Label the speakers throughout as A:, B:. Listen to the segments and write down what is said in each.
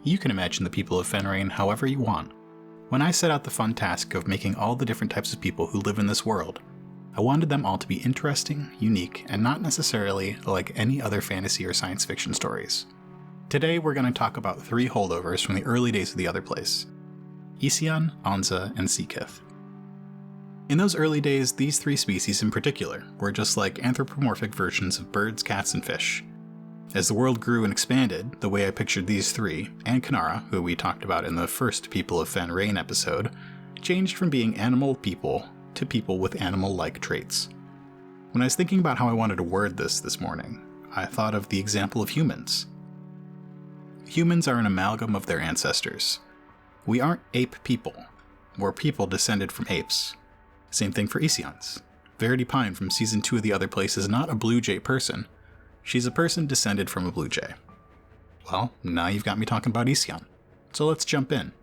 A: You can imagine the people of Fenrayne however you want. When I set out the fun task of making all the different types of people who live in this world, I wanted them all to be interesting, unique, and not necessarily like any other fantasy or science fiction stories. Today we're going to talk about 3 holdovers from the early days of the Otherplace: Isyon, Onza, and Seakith. In those early days, these 3 species in particular were just like anthropomorphic versions of birds, cats, and fish. As the world grew and expanded, the way I pictured these 3, and Kanara, who we talked about in the first People of Fenrayne episode, changed from being animal people to people with animal-like traits. When I was thinking about how I wanted to word this morning, I thought of the example of humans. Humans are an amalgam of their ancestors. We aren't ape people. We're people descended from apes. Same thing for Isyons. Verity Pine from Season 2 of The Otherplace is not a blue jay person. She's a person descended from a blue jay. Well, now you've got me talking about Isyon. So let's jump in.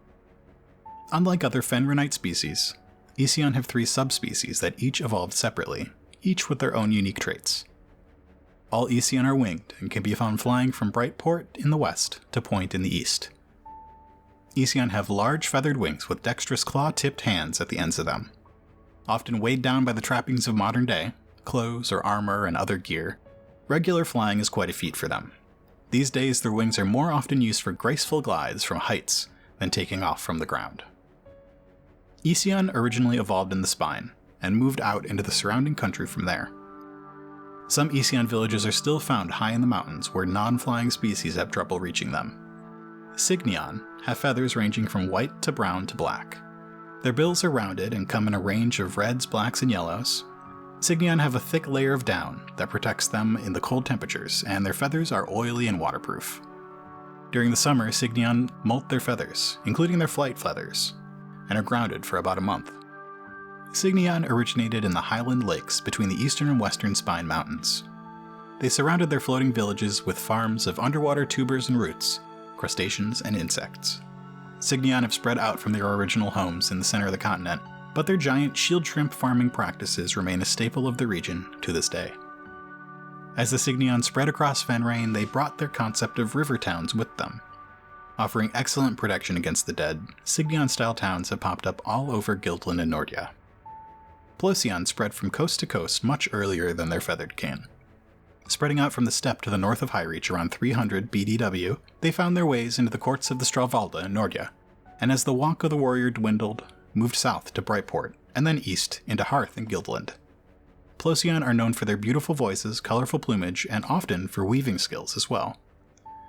A: Unlike other Fenrayne species, Isyon have 3 subspecies that each evolved separately, each with their own unique traits. All Isyon are winged and can be found flying from Brightport in the west to Point in the east. Isyon have large feathered wings with dexterous claw-tipped hands at the ends of them. Often weighed down by the trappings of modern day, clothes or armor and other gear, regular flying is quite a feat for them. These days their wings are more often used for graceful glides from heights than taking off from the ground. Isyon originally evolved in the spine, and moved out into the surrounding country from there. Some Isyon villages are still found high in the mountains where non-flying species have trouble reaching them. Signion have feathers ranging from white to brown to black. Their bills are rounded and come in a range of reds, blacks, and yellows. Signion have a thick layer of down that protects them in the cold temperatures, and their feathers are oily and waterproof. During the summer, Signion molt their feathers, including their flight feathers, and are grounded for about a month. Signion originated in the highland lakes between the eastern and western Spine Mountains. They surrounded their floating villages with farms of underwater tubers and roots, crustaceans, and insects. Signion have spread out from their original homes in the center of the continent, but their giant shield shrimp farming practices remain a staple of the region to this day. As the Signion spread across Fenrayne, they brought their concept of river towns with them. Offering excellent protection against the dead, Signion-style towns have popped up all over Guildland and Nordia. Plosyon spread from coast to coast much earlier than their feathered kin. Spreading out from the steppe to the north of Highreach around 300 BDW, they found their ways into the courts of the Stralvalda in Nordia, and as the Walk of the Warrior dwindled, moved south to Brightport, and then east into Hearth and Guildland. Plosyon are known for their beautiful voices, colorful plumage, and often for weaving skills as well.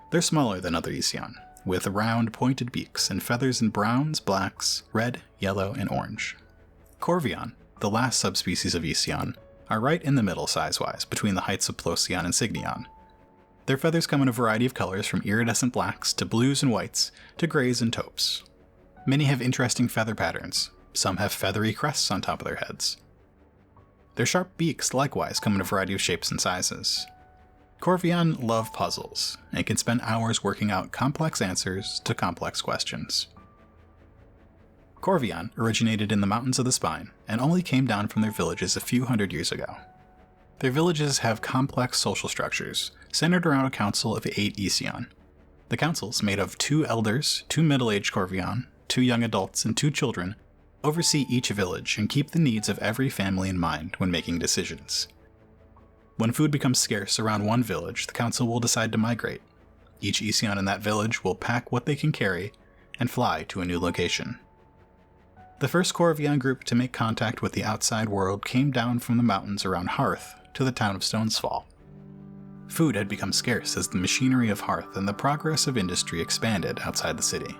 A: They're smaller than other Isyon, with round, pointed beaks and feathers in browns, blacks, red, yellow, and orange. Corvion, the last subspecies of Isyon, are right in the middle size-wise between the heights of Plosyon and Signion. Their feathers come in a variety of colors from iridescent blacks to blues and whites to grays and taupes. Many have interesting feather patterns. Some have feathery crests on top of their heads. Their sharp beaks likewise come in a variety of shapes and sizes. Corvion love puzzles and can spend hours working out complex answers to complex questions. Corvion originated in the mountains of the Spine and only came down from their villages a few hundred years ago. Their villages have complex social structures centered around a council of 8 Isyon. The councils, made of 2 elders, 2 middle-aged Corvion, 2 young adults, and 2 children, oversee each village and keep the needs of every family in mind when making decisions. When food becomes scarce around one village, the council will decide to migrate. Each Isyon in that village will pack what they can carry and fly to a new location. The first Corvion group to make contact with the outside world came down from the mountains around Hearth to the town of Stonesfall. Food had become scarce as the machinery of Hearth and the progress of industry expanded outside the city.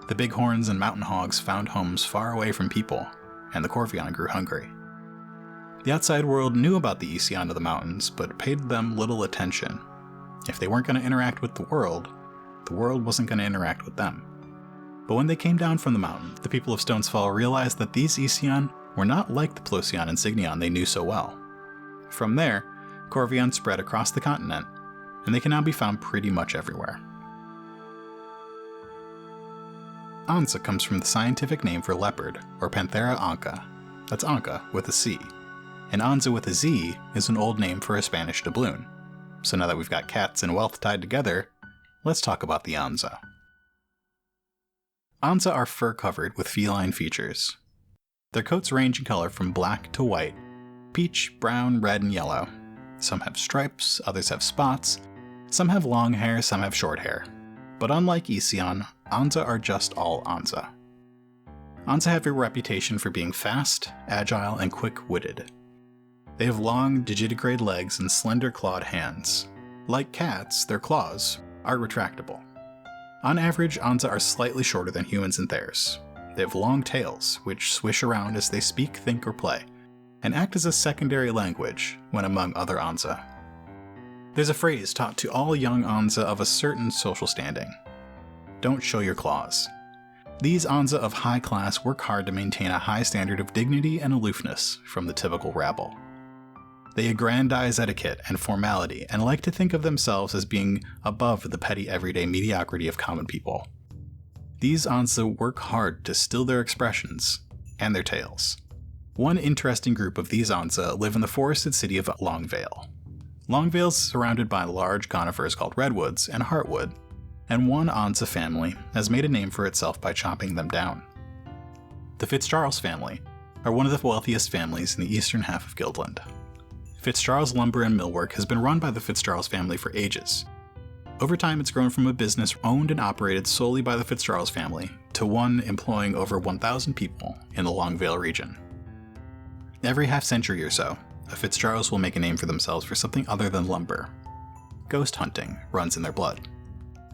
A: The bighorns and mountain hogs found homes far away from people, and the Corvion grew hungry. The outside world knew about the Isyon of the mountains, but paid them little attention. If they weren't going to interact with the world wasn't going to interact with them. But when they came down from the mountain, the people of Stonesfall realized that these Isyon were not like the Plosyon and Signion they knew so well. From there, Corvion spread across the continent, and they can now be found pretty much everywhere. Onza comes from the scientific name for leopard, or Panthera onca. That's onca with a C. And Onza with a Z is an old name for a Spanish doubloon. So now that we've got cats and wealth tied together, let's talk about the Onza. Onza are fur-covered with feline features. Their coats range in color from black to white, peach, brown, red, and yellow. Some have stripes, others have spots. Some have long hair, some have short hair. But unlike Isyon, Onza are just all Onza. Onza have a reputation for being fast, agile, and quick-witted. They have long, digitigrade legs and slender clawed hands. Like cats, their claws are retractable. On average, Onza are slightly shorter than humans and theirs. They have long tails, which swish around as they speak, think, or play, and act as a secondary language when among other Onza. There's a phrase taught to all young Onza of a certain social standing. Don't show your claws. These Onza of high class work hard to maintain a high standard of dignity and aloofness from the typical rabble. They aggrandize etiquette and formality and like to think of themselves as being above the petty everyday mediocrity of common people. These Onza work hard to still their expressions and their tails. One interesting group of these Onza live in the forested city of Longvale. Longvale is surrounded by large conifers called redwoods and heartwood, and one Onza family has made a name for itself by chopping them down. The Fitzcharles family are one of the wealthiest families in the eastern half of Guildland. Fitzcharles Lumber and Millwork has been run by the Fitzcharles family for ages. Over time, it's grown from a business owned and operated solely by the Fitzcharles family to one employing over 1,000 people in the Longvale region. Every half-century or so, the Fitzcharles will make a name for themselves for something other than lumber. Ghost hunting runs in their blood.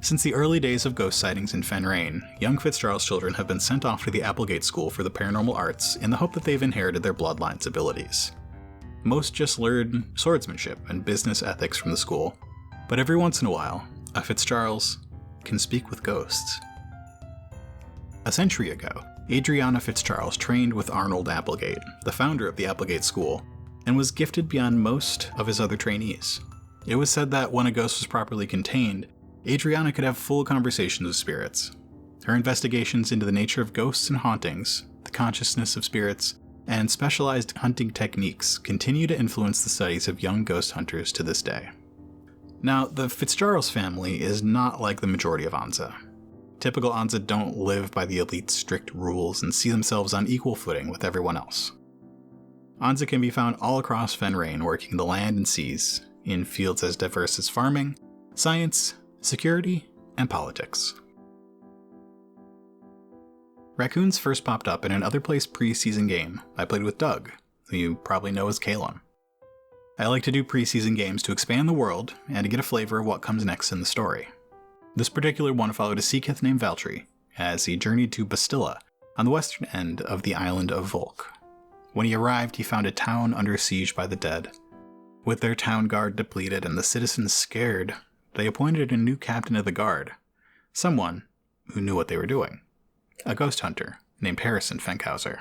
A: Since the early days of ghost sightings in Fenrayne, young Fitzcharles children have been sent off to the Applegate School for the Paranormal Arts in the hope that they've inherited their bloodline's abilities. Most just learn swordsmanship and business ethics from the school, but every once in a while, a Fitzcharles can speak with ghosts. A century ago, Adriana Fitzcharles trained with Arnold Applegate, the founder of the Applegate School, and was gifted beyond most of his other trainees. It was said that when a ghost was properly contained, Adriana could have full conversations with spirits. Her investigations into the nature of ghosts and hauntings, the consciousness of spirits, and specialized hunting techniques continue to influence the studies of young ghost hunters to this day. Now, the Fitzcharles family is not like the majority of Onza. Typical Onza don't live by the elite's strict rules and see themselves on equal footing with everyone else. Onza can be found all across Fenrayne working the land and seas, in fields as diverse as farming, science, security, and politics. Raccoons first popped up in an Otherplace preseason game I played with Doug, who you probably know as Kalum. I like to do preseason games to expand the world and to get a flavor of what comes next in the story. This particular one followed a Seakith named Valtry as he journeyed to Bastilla on the western end of the island of Volk. When he arrived, he found a town under siege by the dead. With their town guard depleted and the citizens scared, they appointed a new captain of the guard, someone who knew what they were doing. A ghost hunter named Harrison Fenkhauser.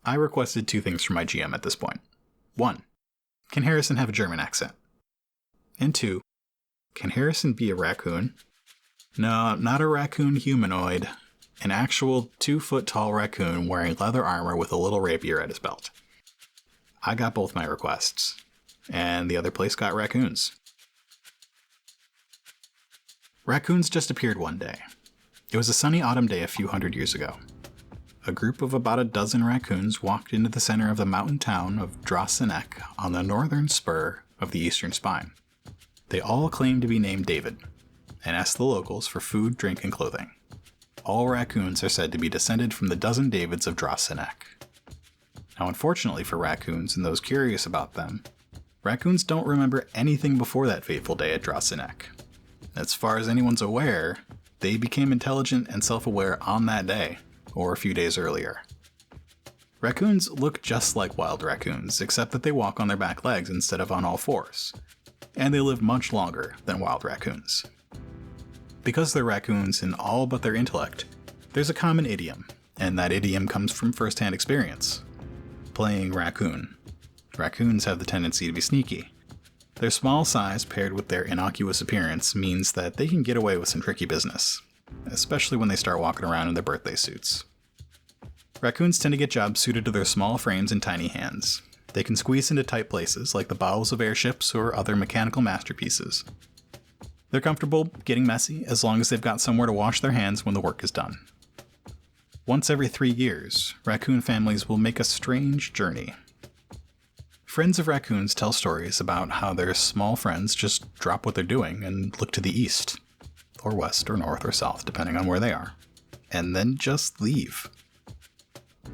A: I requested two things from my GM at this point. 1. Can Harrison have a German accent? And 2. Can Harrison be a raccoon? No, not a raccoon humanoid. An actual 2-foot-tall raccoon wearing leather armor with a little rapier at his belt. I got both my requests, and the other place got raccoons. Raccoons just appeared one day. It was a sunny autumn day a few hundred years ago. A group of about a dozen raccoons walked into the center of the mountain town of Drossenek on the northern spur of the eastern spine. They all claimed to be named David, and asked the locals for food, drink, and clothing. All raccoons are said to be descended from the dozen Davids of Drossenek. Now, unfortunately for raccoons and those curious about them, raccoons don't remember anything before that fateful day at Drossenek. As far as anyone's aware, they became intelligent and self-aware on that day, or a few days earlier. Raccoons look just like wild raccoons, except that they walk on their back legs instead of on all fours, and they live much longer than wild raccoons. Because they're raccoons in all but their intellect, there's a common idiom, and that idiom comes from first-hand experience. Playing raccoon. Raccoons have the tendency to be sneaky. Their small size paired with their innocuous appearance means that they can get away with some tricky business, especially when they start walking around in their birthday suits. Raccoons tend to get jobs suited to their small frames and tiny hands. They can squeeze into tight places like the bowels of airships or other mechanical masterpieces. They're comfortable getting messy as long as they've got somewhere to wash their hands when the work is done. Once every 3 years, raccoon families will make a strange journey. Friends of raccoons tell stories about how their small friends just drop what they're doing and look to the east, or west, or north, or south, depending on where they are, and then just leave.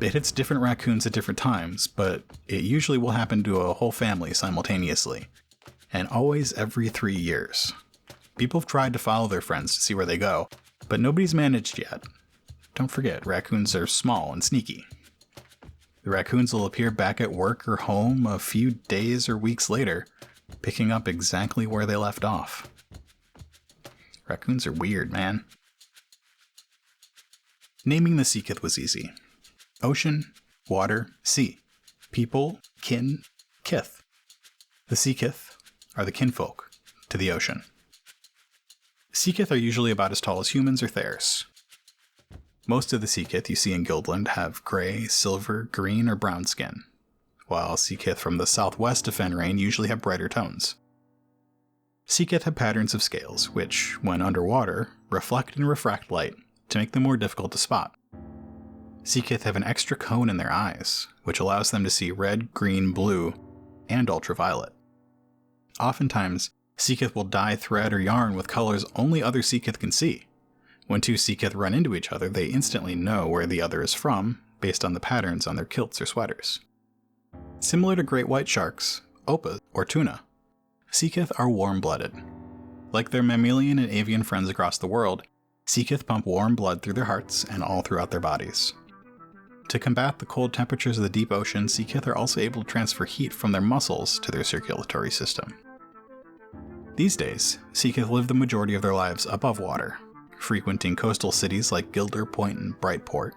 A: It hits different raccoons at different times, but it usually will happen to a whole family simultaneously, and always every 3 years. People have tried to follow their friends to see where they go, but nobody's managed yet. Don't forget, raccoons are small and sneaky. The raccoons will appear back at work or home a few days or weeks later, picking up exactly where they left off. Raccoons are weird, man. Naming the Seakith was easy. Ocean, water, sea. People, kin, kith. The Seakith are the kinfolk to the ocean. Seakith are usually about as tall as humans or thares. Most of the Seakith you see in Guildland have gray, silver, green, or brown skin, while Seakith from the southwest of Fenrayne usually have brighter tones. Seakith have patterns of scales, which, when underwater, reflect and refract light to make them more difficult to spot. Seakith have an extra cone in their eyes, which allows them to see red, green, blue, and ultraviolet. Oftentimes, Seakith will dye thread or yarn with colors only other Seakith can see. When two Seakith run into each other, they instantly know where the other is from, based on the patterns on their kilts or sweaters. Similar to great white sharks, opah, or tuna, Seakith are warm-blooded. Like their mammalian and avian friends across the world, Seakith pump warm blood through their hearts and all throughout their bodies. To combat the cold temperatures of the deep ocean, Seakith are also able to transfer heat from their muscles to their circulatory system. These days, Seakith live the majority of their lives above water, frequenting coastal cities like Gilder Point and Brightport.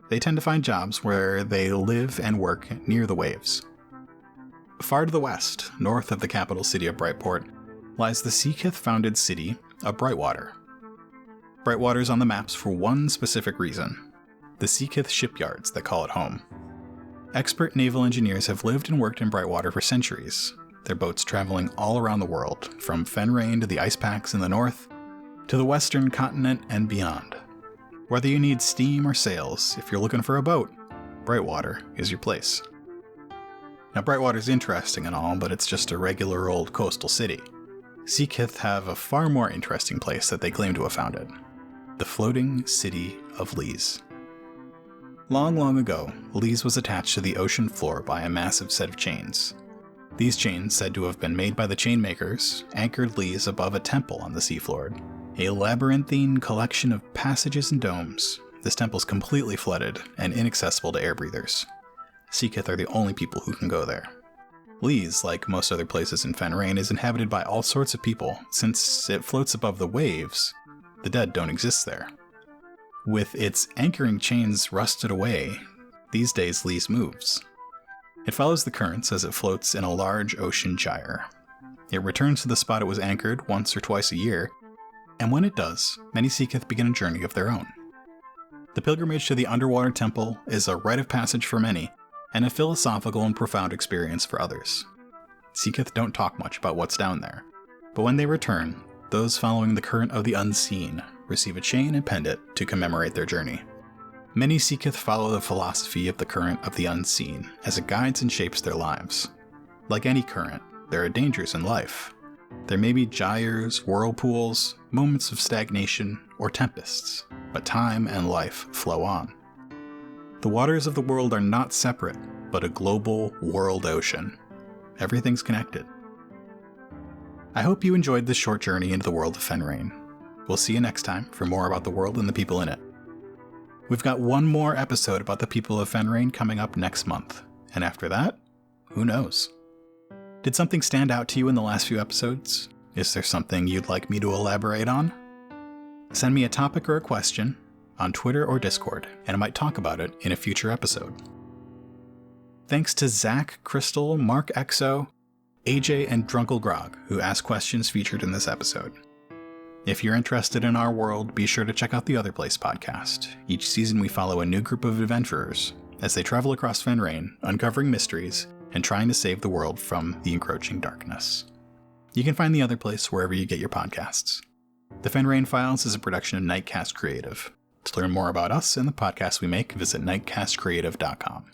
A: They tend to find jobs where they live and work near the waves. Far to the west, north of the capital city of Brightport, lies the Seakith-founded city of Brightwater. Brightwater is on the maps for one specific reason: the Seakith shipyards that call it home. Expert naval engineers have lived and worked in Brightwater for centuries, their boats traveling all around the world, from Fenrayne to the ice packs in the north, to the western continent and beyond. Whether you need steam or sails, if you're looking for a boat, Brightwater is your place. Now, Brightwater's interesting and all, but it's just a regular old coastal city. Seakith have a far more interesting place that they claim to have founded: the floating city of Lees. Long, long ago, Lees was attached to the ocean floor by a massive set of chains. These chains, said to have been made by the chainmakers, anchored Lees above a temple on the seafloor. A labyrinthine collection of passages and domes, this temple's completely flooded and inaccessible to air breathers. Seakith are the only people who can go there. Lees, like most other places in Fenrayne, is inhabited by all sorts of people. Since it floats above the waves, the dead don't exist there. With its anchoring chains rusted away, these days Lees moves. It follows the currents as it floats in a large ocean gyre. It returns to the spot it was anchored once or twice a year, and when it does, many Seakith begin a journey of their own. The pilgrimage to the underwater temple is a rite of passage for many, and a philosophical and profound experience for others. Seakith don't talk much about what's down there, but when they return, those following the current of the unseen receive a chain and pendant to commemorate their journey. Many Seakith follow the philosophy of the current of the unseen as it guides and shapes their lives. Like any current, there are dangers in life. There may be gyres, whirlpools, moments of stagnation, or tempests, but time and life flow on. The waters of the world are not separate, but a global world ocean. Everything's connected. I hope you enjoyed this short journey into the world of Fenrayne. We'll see you next time for more about the world and the people in it. We've got one more episode about the people of Fenrayne coming up next month, and after that, who knows? Did something stand out to you in the last few episodes? Is there something you'd like me to elaborate on? Send me a topic or a question on Twitter or Discord, and I might talk about it in a future episode. Thanks to Zach, Crystal, Mark Exo, AJ, and Drunkle Grog, who asked questions featured in this episode. If you're interested in our world, be sure to check out the Otherplace podcast. Each season we follow a new group of adventurers as they travel across Fenrayne, uncovering mysteries and trying to save the world from the encroaching darkness. You can find The Other Place wherever you get your podcasts. The Fenrayne Files is a production of Nightcast Creative. To learn more about us and the podcasts we make, visit nightcastcreative.com.